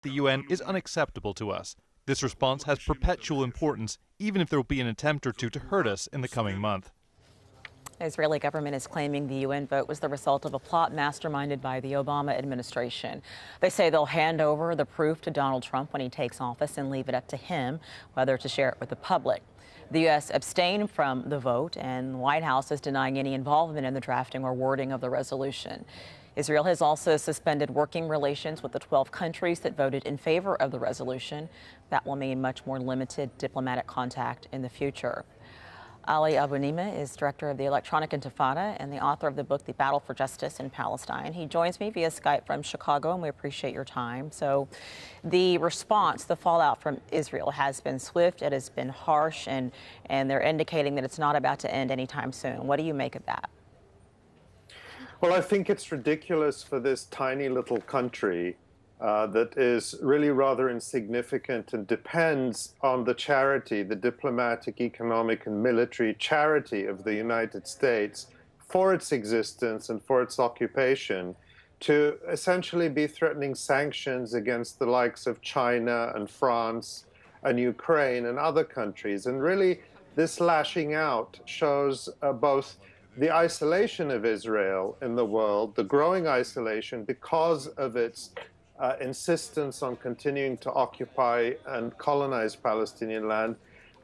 the UN is unacceptable to us. This response has perpetual importance, even if there will be an attempt or two to hurt us in the coming month. The Israeli government is claiming the UN vote was the result of a plot masterminded by the Obama administration. They say they'll hand over the proof to Donald Trump when he takes office and leave it up to him whether to share it with the public. The U.S. abstained from the vote, and the White House is denying any involvement in the drafting or wording of the resolution. Israel has also suspended working relations with the 12 countries that voted in favor of the resolution. That will mean much more limited diplomatic contact in the future. Ali Abunimah is director of the Electronic Intifada and the author of the book, The Battle for Justice in Palestine. He joins me via Skype from Chicago, and we appreciate your time. So the response, the fallout from Israel has been swift, it has been harsh, and they're indicating that it's not about to end anytime soon. What do you make of that? Well, I think it's ridiculous for this tiny little country that is really rather insignificant and depends on the charity, the diplomatic, economic, and military charity of the United States for its existence and for its occupation, to essentially be threatening sanctions against the likes of China and France and Ukraine and other countries. And really, this lashing out shows both the isolation of Israel in the world, the growing isolation because of its insistence on continuing to occupy and colonize Palestinian land.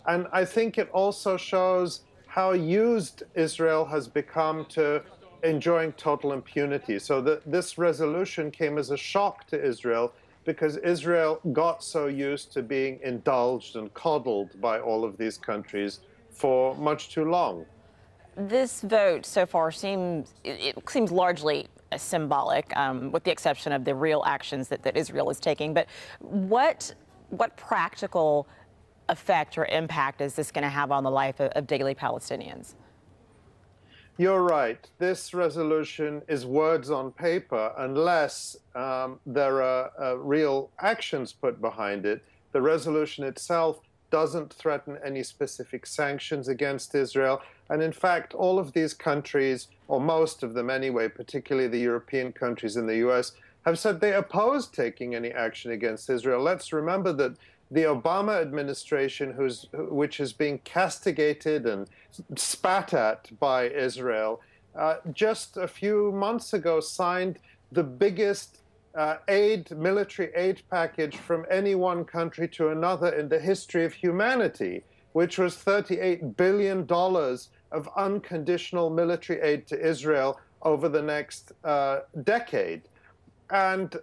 And I think it also shows how used Israel has become to enjoying total impunity. So this resolution came as a shock to Israel because Israel got so used to being indulged and coddled by all of these countries for much too long. This vote so far seems largely symbolic, with the exception of the real actions that Israel is taking. But what practical effect or impact is this going to have on the life of daily Palestinians? You're right. This resolution is words on paper unless there are real actions put behind it. The resolution itself doesn't threaten any specific sanctions against Israel. And in fact, all of these countries, or most of them anyway, particularly the European countries and the US, have said they oppose taking any action against Israel. Let's remember that the Obama administration, which is being castigated and spat at by Israel, just a few months ago signed the biggest military aid package from any one country to another in the history of humanity, which was $38 billion of unconditional military aid to Israel over the next decade. And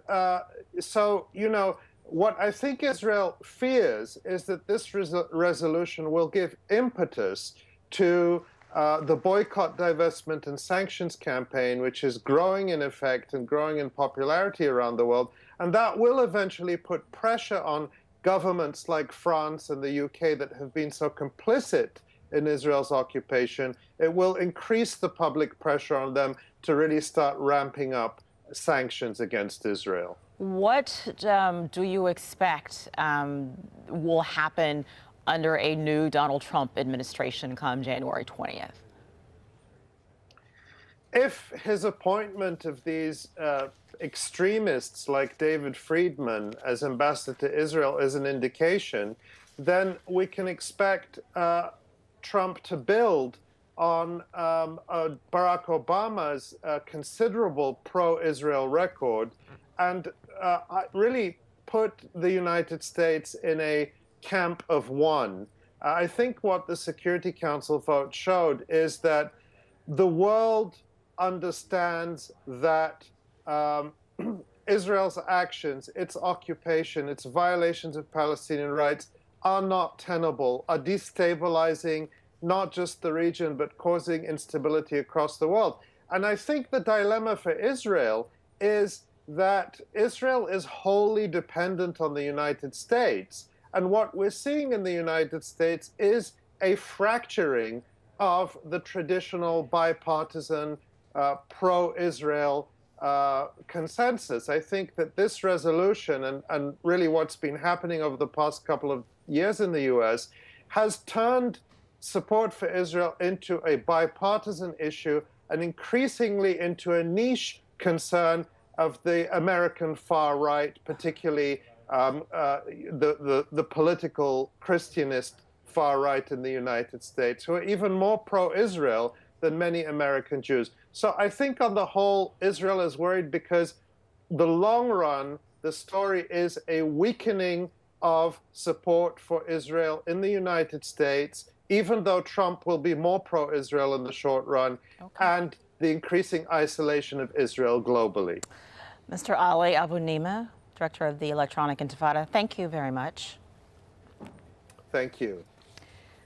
so, you know, what I think Israel fears is that this resolution will give impetus to the boycott, divestment, and sanctions campaign, which is growing in effect and growing in popularity around the world. And that will eventually put pressure on governments like France and the UK that have been so complicit in Israel's occupation. It will increase the public pressure on them to really start ramping up sanctions against Israel. What do you expect will happen under a new Donald Trump administration come January 20th? If his appointment of these extremists like David Friedman as ambassador to Israel is an indication, then we can expect Trump to build on Barack Obama's considerable pro-Israel record and really put the United States in a camp of one. I think what the Security Council vote showed is that the world understands that Israel's actions, its occupation, its violations of Palestinian rights are not tenable, are destabilizing not just the region, but causing instability across the world. And I think the dilemma for Israel is that Israel is wholly dependent on the United States. And what we're seeing in the United States is a fracturing of the traditional bipartisan pro-Israel consensus. I think that this resolution and really what's been happening over the past couple of years in the US has turned support for Israel into a bipartisan issue and increasingly into a niche concern of the American far right, particularly the political Christianist far right in the United States, who are even more pro-Israel than many American Jews. So I think on the whole, Israel is worried because the long run, the story is a weakening of support for Israel in the United States, even though Trump will be more pro-Israel in the short run, and the increasing isolation of Israel globally. Mr. Ali Abunimah, Director of the Electronic Intifada, thank you very much. Thank you.